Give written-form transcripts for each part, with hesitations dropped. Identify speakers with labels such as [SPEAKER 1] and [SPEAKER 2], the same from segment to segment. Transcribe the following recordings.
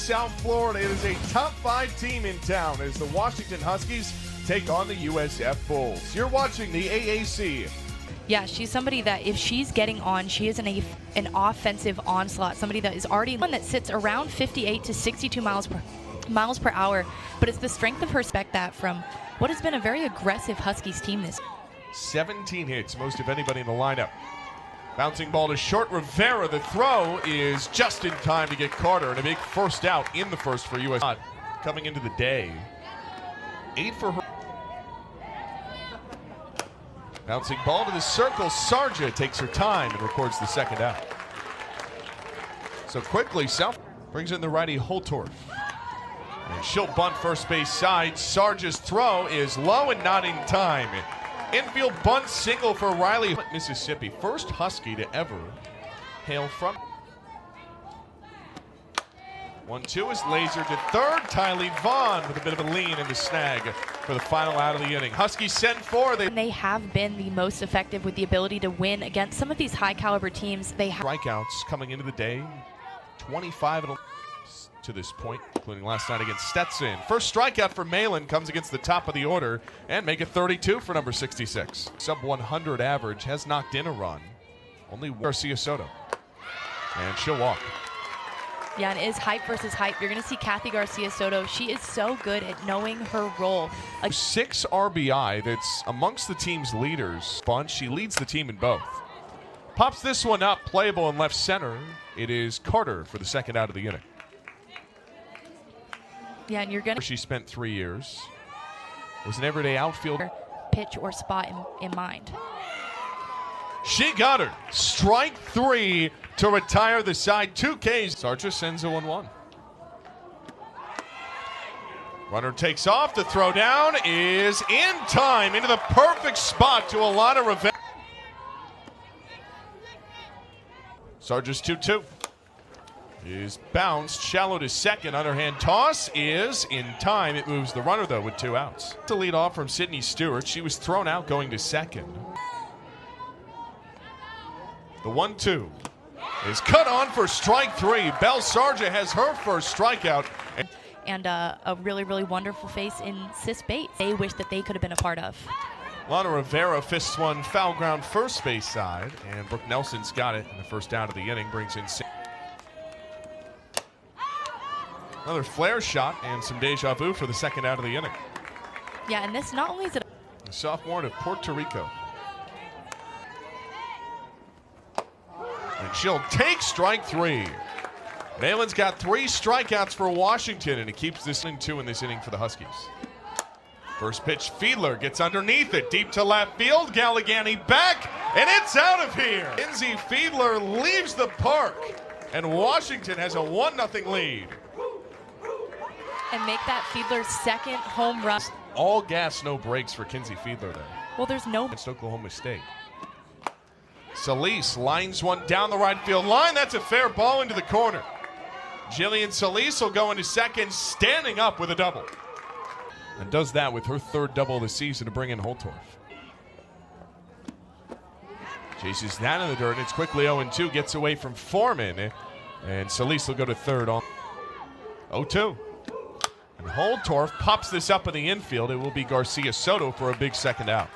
[SPEAKER 1] South Florida. It is a top 5 team in town as the Washington Huskies take on the USF Bulls. You're watching the AAC.
[SPEAKER 2] Yeah, she's somebody that if she's getting on, she is an offensive onslaught, somebody that is already one that sits around 58 to 62 miles per hour. But it's the strength of her spec that from what has been a very aggressive Huskies team this
[SPEAKER 1] 17 hits, most of anybody in the lineup. Bouncing ball to short. Rivera, the throw is just in time to get Carter, and a big first out in the first for US. Coming into the day. 8 for her. Bouncing ball to the circle. Sarja takes her time and records the second out. So quickly, South brings in the righty Holtorf. And she'll bunt first base side. Sarja's throw is low and not in time. Infield bunt single for Riley, Mississippi. First Husky to ever hail from. 1-2 is laser to third. Tylee Vaughn with a bit of a lean in the snag for the final out of the inning. Huskies send 4.
[SPEAKER 2] They have been the most effective with the ability to win against some of these high caliber teams. They have
[SPEAKER 1] strikeouts coming into the day. 25 to this point, including last night against Stetson. First strikeout for Malin comes against the top of the order and make it 32 for number 66. Sub 100 average, has knocked in a run. Only Garcia Soto. And she'll walk.
[SPEAKER 2] Yeah, and it is hype versus hype. You're going to see Kathy Garcia Soto. She is so good at knowing her role.
[SPEAKER 1] 6 RBI, that's amongst the team's leaders. Bunch, she leads the team in both. Pops this one up, playable in left center. It is Carter for the second out of the inning.
[SPEAKER 2] Yeah, and you're going to...
[SPEAKER 1] She spent 3 years. Was an everyday outfielder.
[SPEAKER 2] Pitch or spot in mind.
[SPEAKER 1] She got her. Strike 3 to retire the side. 2 Ks. Sarja sends a 1-1. Runner takes off. The throw down is in time into the perfect spot to Alana Rivera. Sarja's 2-2. Is bounced shallow to second. Underhand toss is in time. It moves the runner though with 2 outs. To lead off from Sydney Stewart. She was thrown out going to second. The 1-2 is cut on for strike 3. Belle Sarja has her first strikeout.
[SPEAKER 2] And a really, really wonderful face in Sis Bates. They wish that they could have been a part of.
[SPEAKER 1] Lana Rivera fists one foul ground first base side, and Brooke Nelson's got it in the first out of the inning. Brings in another flare shot and some deja vu for the second out of the inning.
[SPEAKER 2] Yeah, and this not only is it
[SPEAKER 1] the sophomore to Puerto Rico. And she'll take strike 3. Malin's got 3 strikeouts for Washington, and it keeps this in 2 in this inning for the Huskies. First pitch, Fiedler gets underneath it, deep to left field. Galligani back, and it's out of here. Lindsay Fiedler leaves the park, and Washington has a 1-0 lead.
[SPEAKER 2] And make that Fiedler's second home run.
[SPEAKER 1] All gas, no brakes for Kinsey Fiedler there.
[SPEAKER 2] Well, there's no...
[SPEAKER 1] Against Oklahoma State. Solis lines one down the right field line. That's a fair ball into the corner. Jillian Solis will go into second, standing up with a double. And does that with her 3rd double of the season to bring in Holtorf. Chases that in the dirt. It's quickly 0-2. Gets away from Foreman. And Solis will go to 3rd on 0-2. And Holtorf pops this up in the infield. It will be Garcia Soto for a big second out.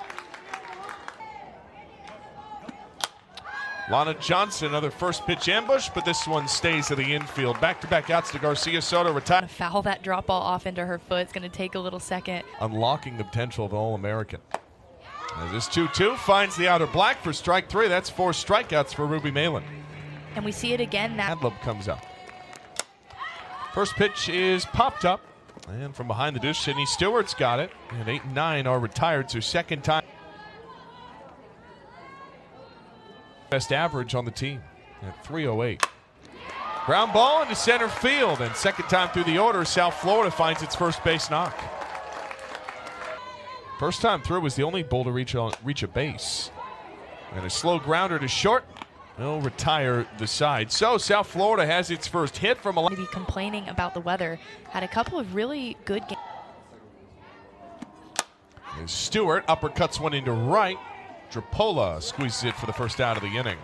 [SPEAKER 1] Lana Johnson, another first pitch ambush, but this one stays to the infield. Back-to-back outs to Garcia Soto. Retire.
[SPEAKER 2] Foul that drop ball off into her foot. It's going to take a little second.
[SPEAKER 1] Unlocking the potential of an All-American. As this 2-2 finds the outer black for strike 3. That's 4 strikeouts for Ruby Malin.
[SPEAKER 2] And we see it again.
[SPEAKER 1] Adlub comes up. First pitch is popped up. And from behind the dish, Sydney Stewart's got it. And 8 and 9 are retired, so second time. Best average on the team at 308. Ground ball into center field, and second time through the order, South Florida finds its first base knock. First time through was the only bull to reach a base. And a slow grounder to short. Will retire the side. So South Florida has its first hit from a...
[SPEAKER 2] Maybe complaining about the weather. Had a couple of really good games.
[SPEAKER 1] Stewart uppercuts one into right. Drapola squeezes it for the first out of the inning.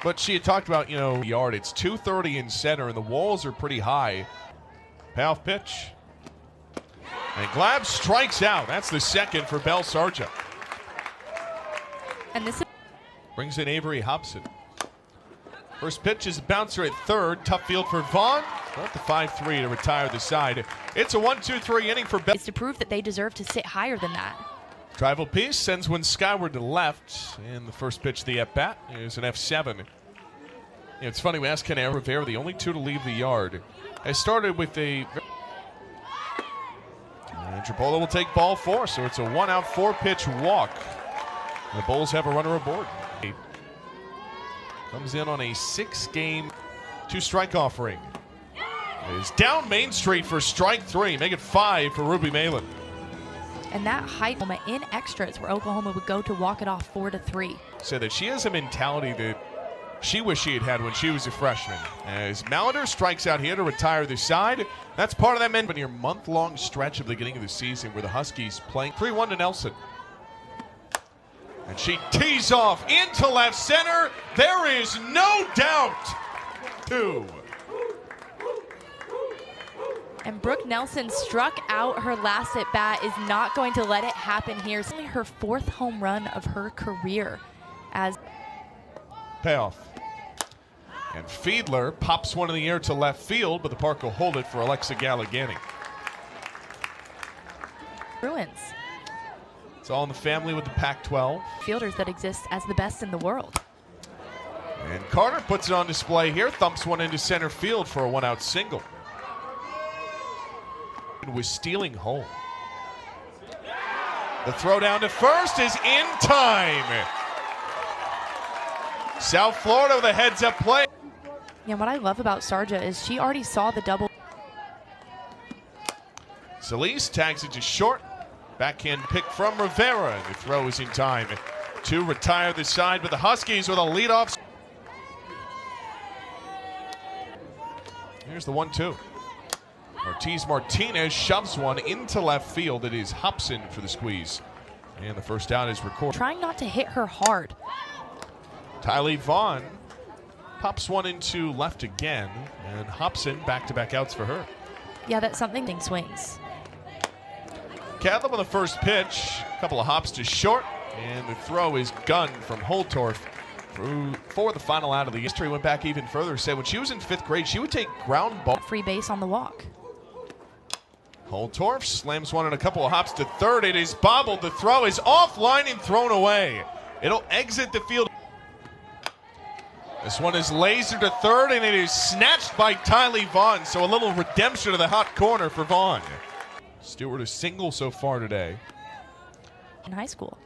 [SPEAKER 1] But she had talked about, yard. It's 230 in center, and the walls are pretty high. Payoff pitch. And Glab strikes out. That's the second for Belle Sargent.
[SPEAKER 2] And this is
[SPEAKER 1] Brings in Avery Hobson. First pitch is a bouncer at third. Tough field for Vaughn. But the 5-3 to retire the side. It's a 1-2-3 inning for Belle.
[SPEAKER 2] to prove that they deserve to sit higher than that.
[SPEAKER 1] Drival piece sends one skyward to left. And the first pitch, the at-bat, is an F7. It's funny, we asked Ken Rivera, the only two to leave the yard. I started with a... And Trapolo will take ball 4, so it's a 1-out, 4-pitch walk. The Bulls have a runner aboard. Comes in on a 6-game, 2-strike offering. It is down Main Street for strike 3. Make it 5 for Ruby Malin.
[SPEAKER 2] And that height moment in extras where Oklahoma would go to walk it off 4-3.
[SPEAKER 1] Said that she has a mentality that she wished she had had when she was a freshman. As Mallender strikes out here to retire the side. That's part of that near month-long stretch of the beginning of the season where the Huskies playing 3-1 to Nelson. And she tees off into left center. There is no doubt. 2.
[SPEAKER 2] And Brooke Nelson struck out her last at bat, is not going to let it happen here. It's only her 4th home run of her career. As
[SPEAKER 1] Payoff. And Fiedler pops one in the air to left field, but the park will hold it for Alexa Galligani.
[SPEAKER 2] Bruins.
[SPEAKER 1] It's all in the family with the Pac-12.
[SPEAKER 2] Fielders that exist as the best in the world.
[SPEAKER 1] And Carter puts it on display here, thumps one into center field for a 1-out single. Was stealing home. The throw down to first is in time. South Florida with a heads-up play.
[SPEAKER 2] Yeah, what I love about Sarja is she already saw the double.
[SPEAKER 1] Solis tags it to short. Backhand pick from Rivera. And the throw is in time to retire the side, but the Huskies with a leadoff. Here's the 1-2. Ortiz Martinez shoves one into left field. It is Hobson for the squeeze. And the first out is recorded.
[SPEAKER 2] Trying not to hit her hard.
[SPEAKER 1] Tylee Vaughn pops one into left again. And Hobson back-to-back outs for her.
[SPEAKER 2] Yeah, that's something swings.
[SPEAKER 1] Cadlam on the first pitch. A couple of hops to short. And the throw is gunned from Holtorf for the final out of the history. Went back even further. Said when she was in 5th grade, she would take ground ball.
[SPEAKER 2] Free base on the walk.
[SPEAKER 1] Holtorf slams one and a couple of hops to third. It is bobbled. The throw is offline and thrown away. It'll exit the field. This one is lasered to third, and it is snatched by Tylee Vaughn. So a little redemption of the hot corner for Vaughn. Stewart a single so far today.
[SPEAKER 2] In high school.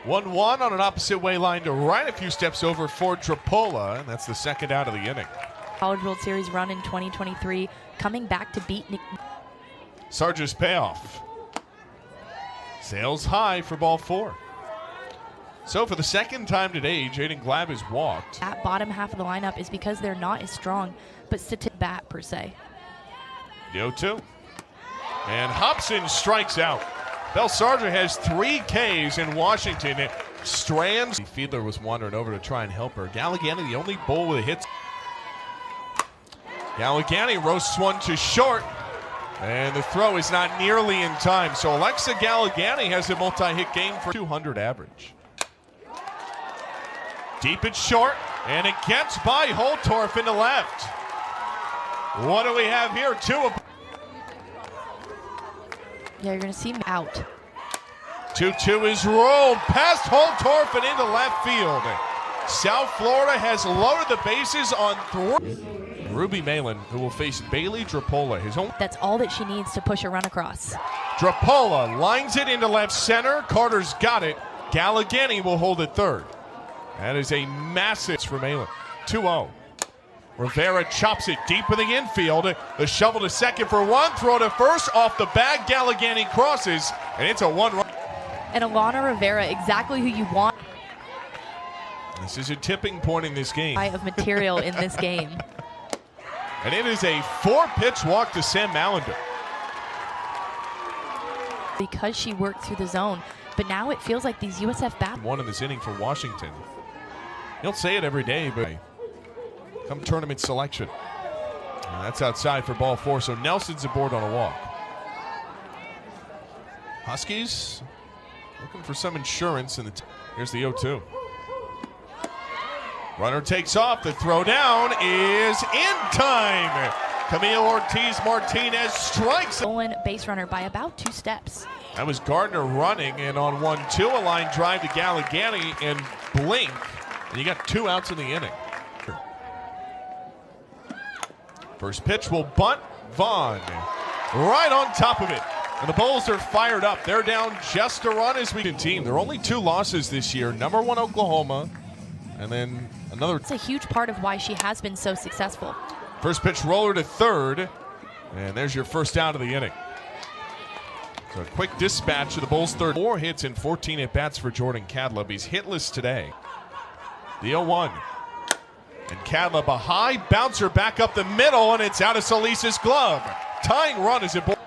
[SPEAKER 1] 1-1 on an opposite way line to right, a few steps over for Trapolo, and that's the second out of the inning.
[SPEAKER 2] College World Series run in 2023, coming back to beat Nick.
[SPEAKER 1] Sargent's payoff. Sails high for ball 4. So for the second time today, Jaden Glab has walked.
[SPEAKER 2] That bottom half of the lineup is because they're not as strong, but statistic bat per se.
[SPEAKER 1] The 0-2. And Hobson strikes out. Belle Sargent has 3 Ks in Washington. Strands. Fiedler was wandering over to try and help her. Galligani, the only bull with hits. Galligani roasts one to short. And the throw is not nearly in time. So Alexa Galligani has a multi-hit game for 200 average. Deep and short. And it gets by Holtorf into left. What do we have here? 2
[SPEAKER 2] Yeah, you're going to see him out.
[SPEAKER 1] 2-2 is rolled past Holtorf and into left field. South Florida has loaded the bases on 3. Ruby Malin, who will face Bailey Drapola. His own.
[SPEAKER 2] That's all that she needs to push a run across.
[SPEAKER 1] Drapola lines it into left center. Carter's got it. Galligani will hold it third. That is a massive for Malin. 2-0. Rivera chops it deep in the infield. The shovel to second for 1. Throw to first. Off the bag. Galligani crosses. And it's a 1-run.
[SPEAKER 2] And Alana Rivera, exactly who you want.
[SPEAKER 1] This is a tipping point in this game.
[SPEAKER 2] Of material in this game.
[SPEAKER 1] And it is a 4-pitch walk to Sam Mallender.
[SPEAKER 2] Because she worked through the zone. But now it feels like these USF bats.
[SPEAKER 1] 1 in this inning for Washington. You don't say it every day, but come tournament selection. And that's outside for ball 4, so Nelson's aboard on a walk. Huskies looking for some insurance in the here's the 0-2. Runner takes off. The throw down is in time. Camille Ortiz-Martinez strikes.
[SPEAKER 2] Stolen base runner by about 2 steps.
[SPEAKER 1] That was Gardner running, and on 1-2, a line drive to Gallegani and blink, and you got 2 outs in the inning. First pitch will bunt. Vaughn right on top of it. And the Bulls are fired up. They're down just a run as we team. There are only 2 losses this year. Number 1 Oklahoma, and then another.
[SPEAKER 2] It's a huge part of why she has been so successful.
[SPEAKER 1] First pitch roller to third, and there's your first out of the inning. So a quick dispatch of the Bulls' third. 4 hits in 14 at-bats for Jordan Cadleb. He's hitless today. The 0-1. And Cadleb, a high bouncer back up the middle, and it's out of Solis's glove. Tying run is aboard.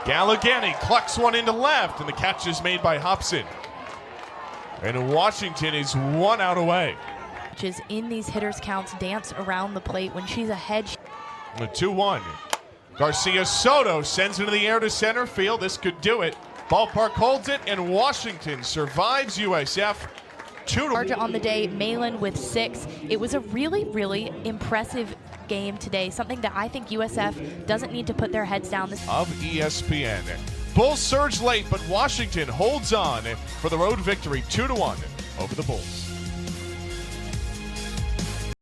[SPEAKER 1] Gallegani clucks one into left, and the catch is made by Hobson. And Washington is 1 out away.
[SPEAKER 2] Which is in these hitters' counts, dance around the plate when she's ahead.
[SPEAKER 1] The 2-1. Garcia Soto sends it into the air to center field. This could do it. Ballpark holds it, and Washington survives USF. 2-1.
[SPEAKER 2] On the day, Malin with 6. It was a really, really impressive game today. Something that I think USF doesn't need to put their heads down.
[SPEAKER 1] Of ESPN. Bulls surge late, but Washington holds on for the road victory 2-1 over the Bulls.